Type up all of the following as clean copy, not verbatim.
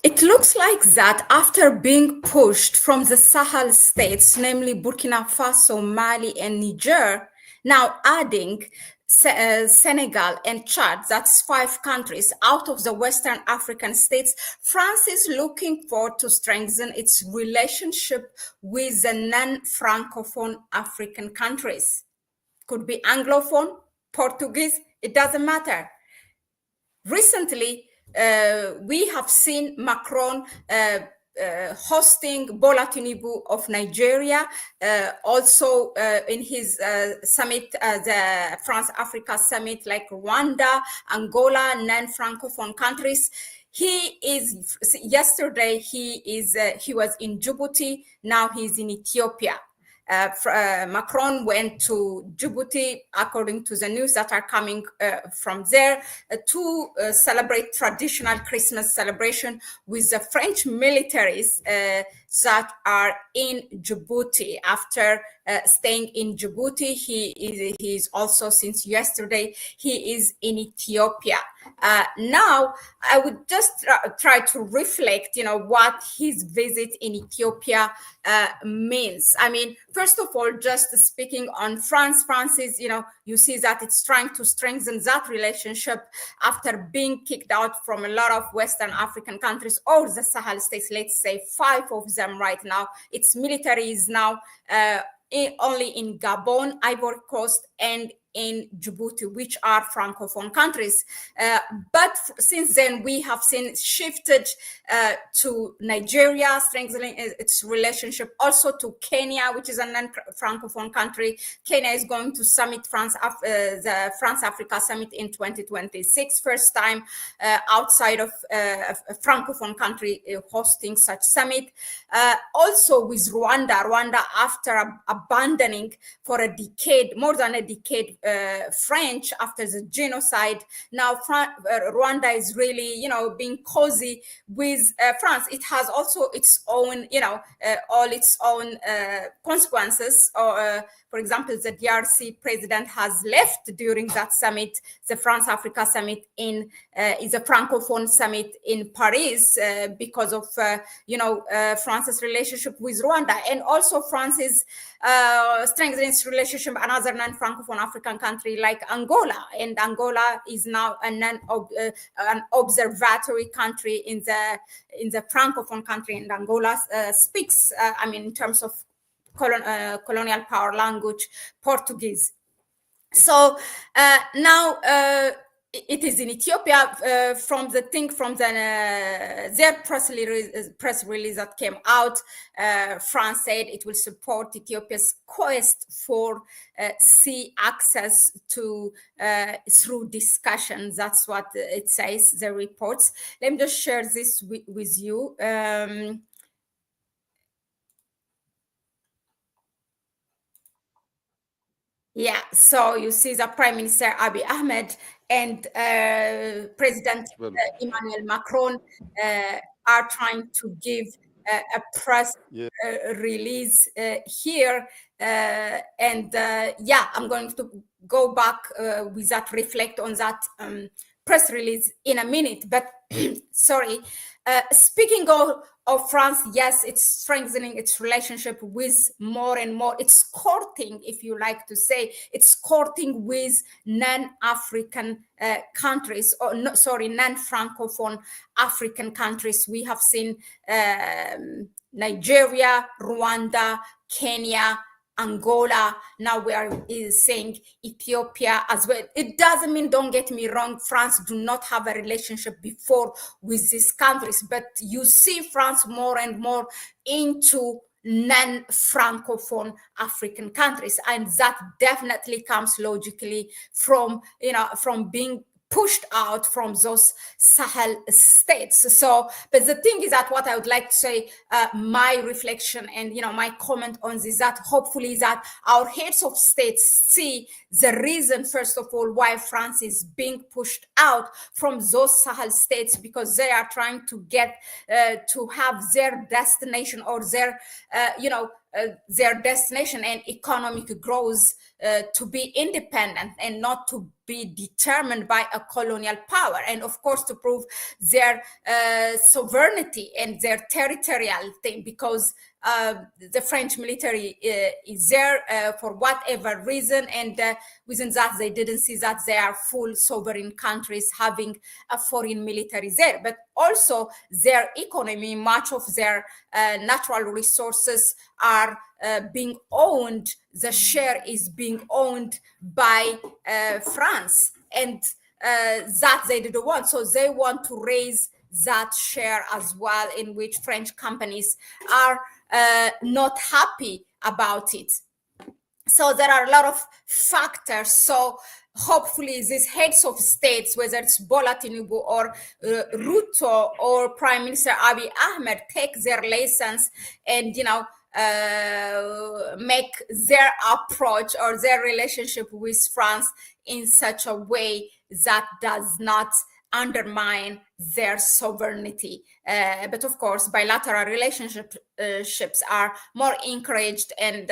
It looks like that after being pushed from the Sahel states, namely Burkina Faso, Mali, and Niger, now adding Senegal and Chad, that's 5 countries out of the Western African states, France is looking for to strengthen its relationship with the non-Francophone African countries. Could be Anglophone, Portuguese, it doesn't matter. Recently, we have seen Macron hosting Bola Tinubu of Nigeria, also in his summit, the France-Africa summit, like Rwanda, Angola, non-Francophone countries. Yesterday he was in Djibouti, now he's in Ethiopia. Macron went to Djibouti, according to the news that are coming from there, to celebrate traditional Christmas celebration with the French militaries that are in Djibouti. After staying in Djibouti, he is also, since yesterday, he is in Ethiopia. Now, I would just try to reflect, what his visit in Ethiopia means. I mean, first of all, just speaking on France is, you see that it's trying to strengthen that relationship after being kicked out from a lot of Western African countries or the Sahel states, let's say 5 of them right now. Its military is now only in Gabon, Ivory Coast, and in Djibouti, which are Francophone countries. But since then, we have seen shifted to Nigeria, strengthening its relationship, also to Kenya, which is a non-Francophone country. Kenya is going to summit the France-Africa Summit in 2026, first time outside of a Francophone country hosting such summit. Also with Rwanda, after abandoning for a decade, more than a decade, French after the genocide. Now Rwanda is really, being cozy with France. It has also its own, all its own consequences. For example, the DRC president has left during that summit, the France-Africa summit is a Francophone summit in Paris because of, France's relationship with Rwanda. And also France is strengthening its relationship with another non-Francophone African country like Angola. And Angola is now an observatory country in the Francophone country. And Angola speaks, in terms of colonial power language, Portuguese. So now it is in Ethiopia. From their press release that came out, France said it will support Ethiopia's quest for sea access to through discussion. That's what it says, the reports. Let me just share this with you. Yeah, so you see the Prime Minister Abiy Ahmed and President Emmanuel Macron are trying to give a press release here. I'm going to go back with that, reflect on that press release in a minute. But sorry, speaking of France, yes, it's strengthening its relationship with more and more. It's courting, if you like to say, it's courting with non-African countries, or non-Francophone African countries. We have seen Nigeria, Rwanda, Kenya, Angola. Now we are saying Ethiopia as well. It doesn't mean, don't get me wrong, France do not have a relationship before with these countries, but you see France more and more into non-Francophone African countries, and that definitely comes logically from being pushed out from those Sahel states. So, but the thing is that what I would like to say, my reflection and my comment on this, that hopefully that our heads of states see the reason, first of all, why France is being pushed out from those Sahel states, because they are trying to get to have their destination or their their destination and economic growth to be independent and not to be determined by a colonial power, and of course to prove their sovereignty and their territorial thing, because the French military is there for whatever reason, and within that they didn't see that they are full sovereign countries having a foreign military there. But also their economy, much of their natural resources are being owned, the share is being owned by France, and that they didn't want. So they want to raise that share as well, in which French companies are not happy about it. So there are a lot of factors. So hopefully these heads of states, whether it's Bola Tinubu or Ruto or Prime Minister Abiy Ahmed, take their lessons and, make their approach or their relationship with France in such a way that does not undermine their sovereignty. But of course, bilateral relationships are more encouraged, and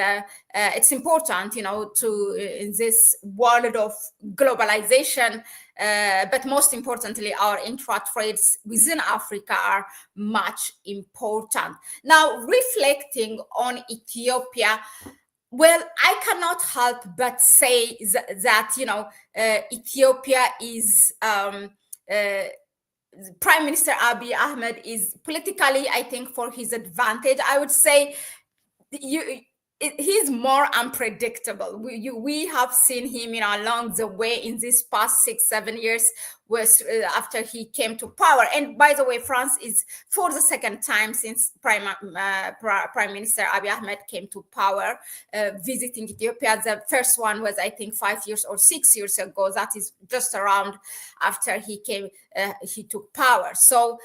it's important, to in this world of globalization. But most importantly, our intra-trades within Africa are much important. Now, reflecting on Ethiopia, well, I cannot help but say that Ethiopia is Prime Minister Abiy Ahmed is politically, I think, for his advantage. I would say he's more unpredictable. We have seen him, along the way in these past 6-7 years, after he came to power. And by the way, France is for the second time since Prime Minister Abiy Ahmed came to power, visiting Ethiopia. The first one was, I think, 5 years or 6 years ago. That is just around after he took power. So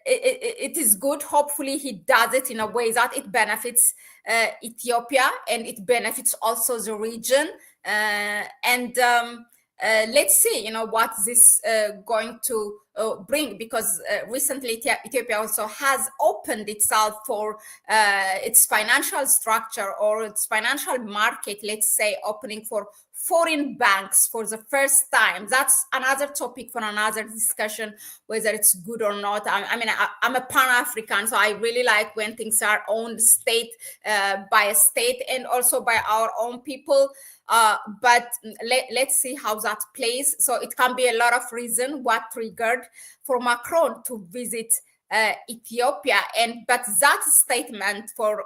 it is good. Hopefully he does it in a way that it benefits Ethiopia, and it benefits also the region. Let's see, what this going to bring, because recently Ethiopia also has opened itself for its financial structure or its financial market, let's say, opening for foreign banks for the first time. That's another topic for another discussion, whether it's good or not. I'm a Pan-African, so I really like when things are owned state by a state and also by our own people. But let's see how that plays. So it can be a lot of reason what triggered for Macron to visit Ethiopia, but that statement for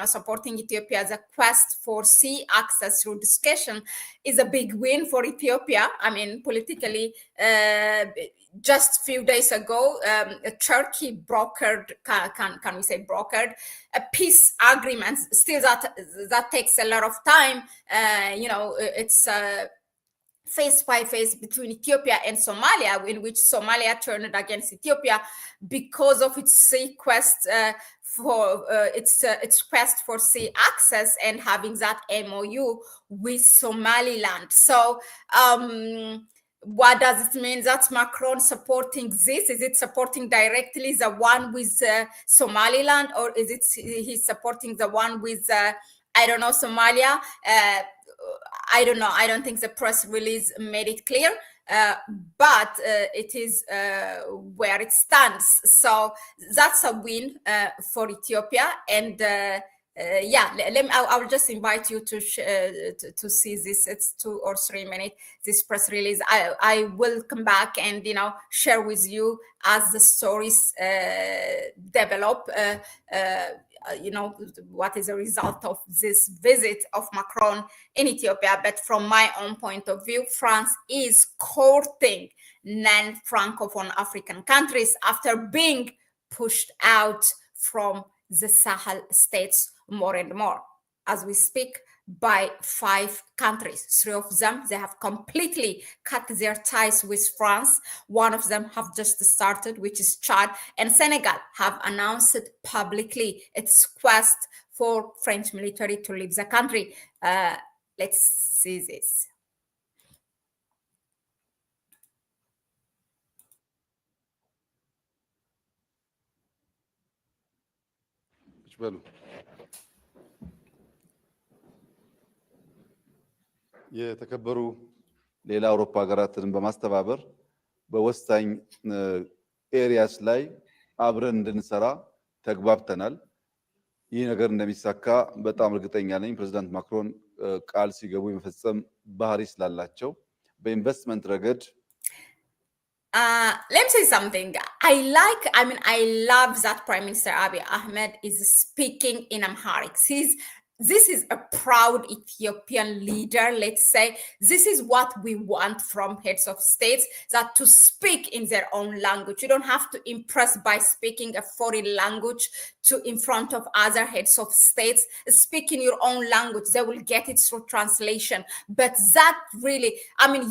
supporting Ethiopia, the quest for sea access through discussion, is a big win for Ethiopia. Politically, just a few days ago, Turkey brokered, can we say brokered, a peace agreement. Still, that takes a lot of time. It's face by face between Ethiopia and Somalia, in which Somalia turned against Ethiopia because of its quest for its quest for sea access and having that MOU with Somaliland. So what does it mean? That's Macron supporting this? Is it supporting directly the one with Somaliland, or is it he's supporting the one with Somalia? I don't know. I don't think the press release made it clear, but it is where it stands. So that's a win for Ethiopia. And I will just invite you to see this. It's 2 or 3 minutes, this press release. I will come back and share with you as the stories develop. What is the result of this visit of Macron in Ethiopia. But from my own point of view, France is courting non-Francophone African countries after being pushed out from the Sahel states more and more. As we speak, by 5 countries. 3 of them, they have completely cut their ties with France. 1 of them have just started, which is Chad, and Senegal have announced publicly its quest for French military to leave the country. Let's see this. በሉ የተከበሩ ሌላ አውሮፓ ሀገራትን በማስተባበር በወሳኝ ኤሪያስ ላይ አብረን እንድንሰራ ተግባብተናል። ይህ ነገር እንደሚሳካ በጣም እርግጠኛ ነኝ። ፕሬዚዳንት ማክሮን ቃል ሲገቡ የመፈጸም ባህሪ ስላላቸው በኢንቨስትመንት ረገድ let me say something. I love that Prime Minister Abiy Ahmed is speaking in Amharic. This is a proud Ethiopian leader, let's say. This is what we want from heads of states, that to speak in their own language. You don't have to impress by speaking a foreign language in front of other heads of states. Speak in your own language. They will get it through translation. But that really,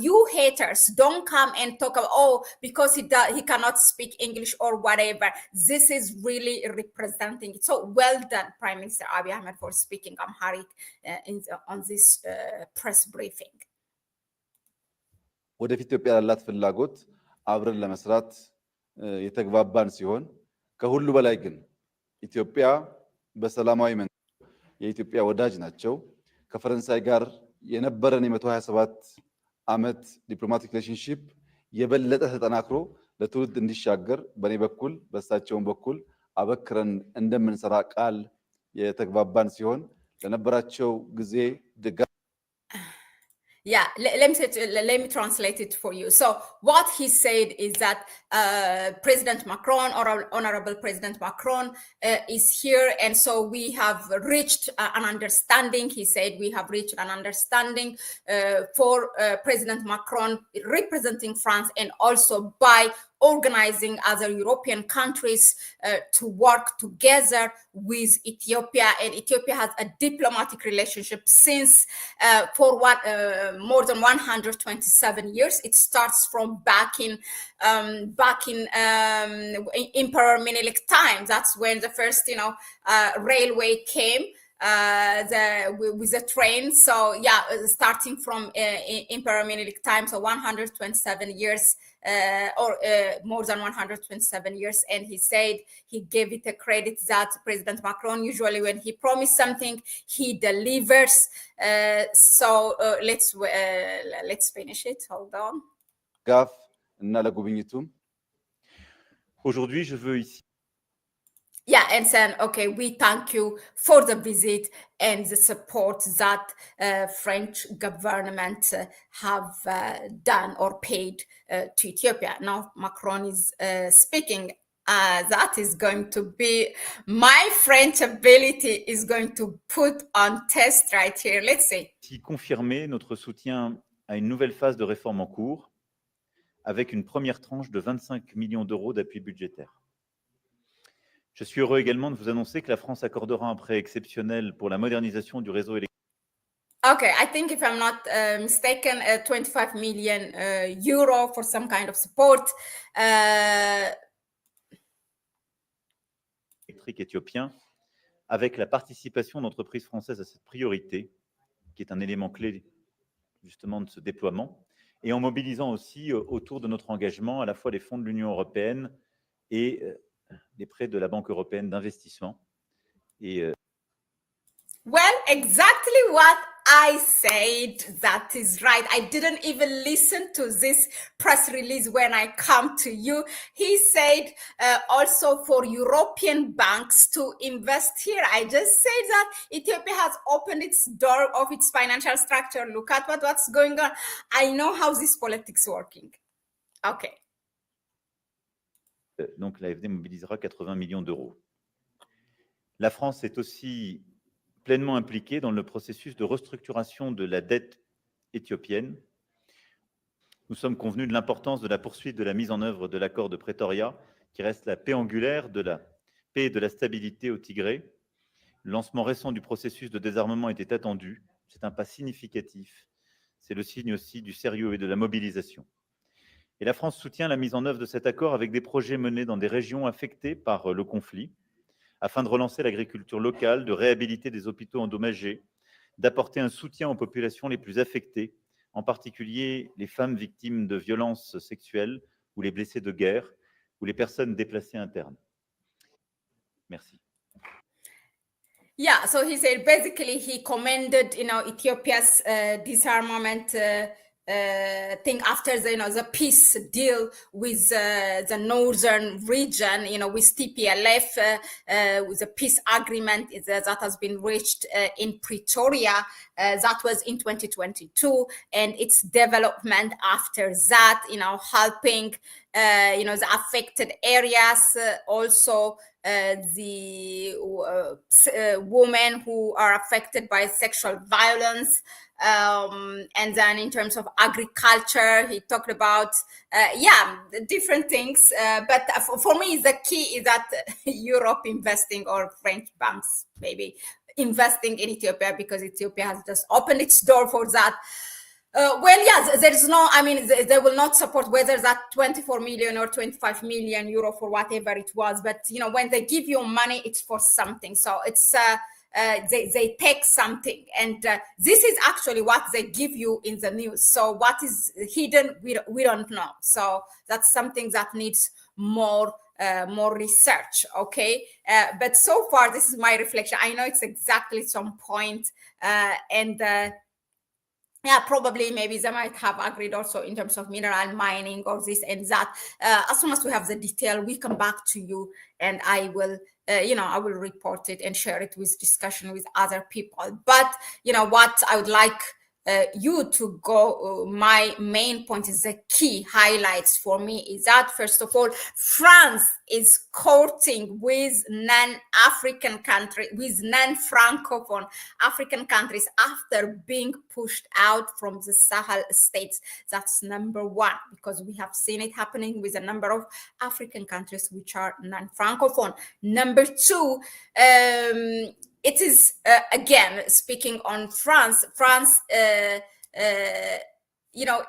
you haters, don't come and talk about, because he cannot speak English or whatever. This is really representing it. So well done, Prime Minister Abiy Ahmed, for speaking Amharic on this press briefing. ወደፊት ኢትዮጵያ ያላት ፍላጎት አብረን ለመስራት የተግባባን ሲሆን ከሁሉ በላይ ግን ኢትዮጵያ በሰላማዊ መንገድ የኢትዮጵያ ወዳጅ ናቸው። ከፈረንሳይ ጋር የነበረን የ127 ዓመት ዲፕሎማቲክ ሪሌሽንሺፕ የበለጠ ተጠናክሮ ለትውልድ እንዲሻገር በኔ በኩል በእሳቸውም በኩል አበክረን እንደምንሰራ ቃል የተግባባን ሲሆን ለነበራቸው ጊዜ ድጋፍ Yeah, let me translate it for you. So what he said is that President Macron, or Honorable President Macron, is here, and so we have reached an understanding. He said we have reached an understanding for President Macron representing France, and also by organizing other European countries to work together with Ethiopia. And Ethiopia has a diplomatic relationship since for more than 127 years. It starts from back in Emperor Menelik time. That's when the first railway came. With the train. So yeah, starting from Emperor Menelik time, so 127 years or more than 127 years. And he said he gave it a credit that President Macron, usually when he promised something, he delivers. So let's finish it. Hold on. Aujourd'hui, je veux ici Yeah, and saying, okay, we thank you for the visit and the support that French government have done or paid to Ethiopia. Now Macron is speaking. That is going to be, my French ability is going to put on test right here. Let's see. Confirmer notre soutien à une nouvelle phase de réforme en cours avec une première tranche de 25 millions d'euros d'appui budgétaire. Je suis heureux également de vous annoncer que la France accordera un prêt exceptionnel pour la modernisation du réseau électrique. Okay, I think if I'm not mistaken, 25 million euro for some kind of support. Électrique éthiopien, avec la participation d'entreprises françaises à cette priorité, qui est un élément clé justement de ce déploiement, et en mobilisant aussi autour de notre engagement à la fois les fonds de l'Union européenne et les prêts de la Banque européenne d'investissement. Et well, exactly what I said. That is right. I didn't even listen to this press release when I come to you. He said also for European banks to invest here. I just said that Ethiopia has opened its door of its financial structure. Look at what's going on. I know how this politics working. Okay. Donc l'AFD mobilisera 80 millions d'euros. La France est aussi pleinement impliquée dans le processus de restructuration de la dette éthiopienne. Nous sommes convenus de l'importance de la poursuite de la mise en œuvre de l'accord de Pretoria, qui reste la paix angulaire de la paix et de la stabilité au Tigré. Le lancement récent du processus de désarmement était attendu. C'est un pas significatif. C'est le signe aussi du sérieux et de la mobilisation. Et la France soutient la mise en œuvre de cet accord avec des projets menés dans des régions affectées par le conflit, afin de relancer l'agriculture locale, de réhabiliter des hôpitaux endommagés, d'apporter un soutien aux populations les plus affectées, en particulier les femmes victimes de violences sexuelles ou les blessés de guerre ou les personnes déplacées internes. Merci. Yeah, so he said basically he commended, Ethiopia's disarmament thing after the peace deal with the northern region, with TPLF, with the peace agreement that has been reached in Pretoria. That was in 2022, and its development after that, helping, the affected areas, also the women who are affected by sexual violence. And then in terms of agriculture, he talked about, different things. But for me, the key is that Europe investing, or French banks maybe investing in Ethiopia, because Ethiopia has just opened its door for that. There's no, they will not support whether that 24 million or 25 million euro for whatever it was. But, when they give you money, it's for something. So it's, they take something. And this is actually what they give you in the news. So what is hidden, we don't know. So that's something that needs more research. Okay. But so far, this is my reflection. I know it's exactly some point, probably maybe they might have agreed also in terms of mineral mining or this and that. As soon as we have the detail, we come back to you, and I will, I will report it and share it with discussion with other people. But what I would like you to go, my main point is the key highlights for me is that, first of all, France is courting with non-African country, with non-Francophone African countries after being pushed out from the Sahel states. That's number one, because we have seen it happening with a number of African countries which are non-Francophone. Number two, it is, again, speaking on France,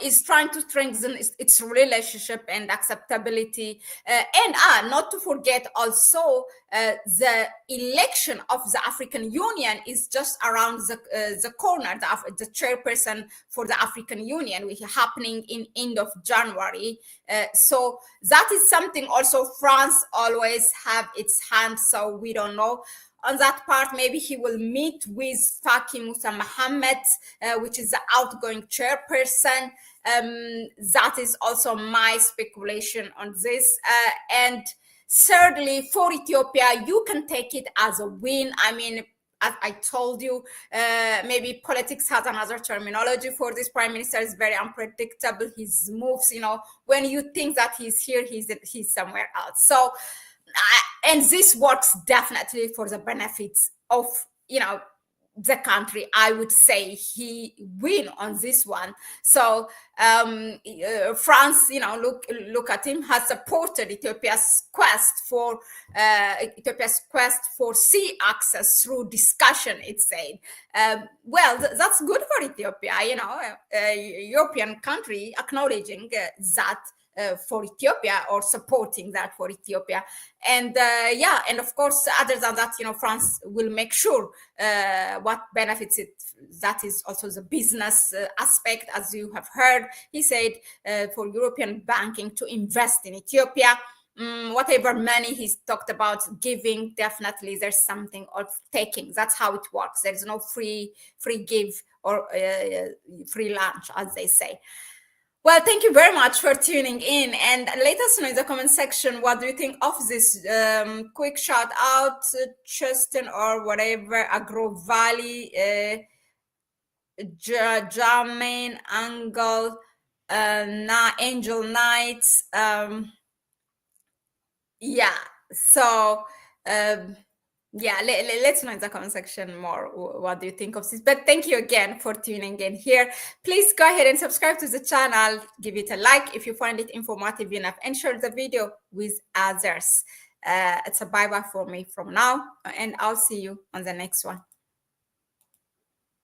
is trying to strengthen its relationship and acceptability. And not to forget also, the election of the African Union is just around the corner. The chairperson for the African Union, which is happening in end of January. So that is something also France always have its hand. So we don't know. On that part, maybe he will meet with Faki Musa Mohammed, which is the outgoing chairperson. That is also my speculation on this. And thirdly, for Ethiopia, you can take it as a win. As I told you, maybe politics has another terminology for this prime minister. Is very unpredictable. His moves, when you think that he's here, he's somewhere else. So, and this works definitely for the benefits of, the country. I would say he win on this one. So France, look at him, has supported Ethiopia's quest for sea access through discussion, it's said. That's good for Ethiopia, European country acknowledging that for Ethiopia, or supporting that for Ethiopia. And and of course, other than that, France will make sure what benefits it. That is also the business aspect, as you have heard. He said for European banking to invest in Ethiopia. Whatever money he's talked about giving, definitely there's something of taking. That's how it works. There's no free give or free lunch, as they say. Well, thank you very much for tuning in, and let us know in the comment section what do you think of this. Quick shout out, Cheston or whatever, Agro Valley, Jermaine, Angle, Angel Knights. Let's know in the comment section more what do you think of this. But thank you again for tuning in here. Please go ahead and subscribe to the channel, give it a like if you find it informative enough, and share the video with others. It's a bye-bye for me from now, and I'll see you on the next one.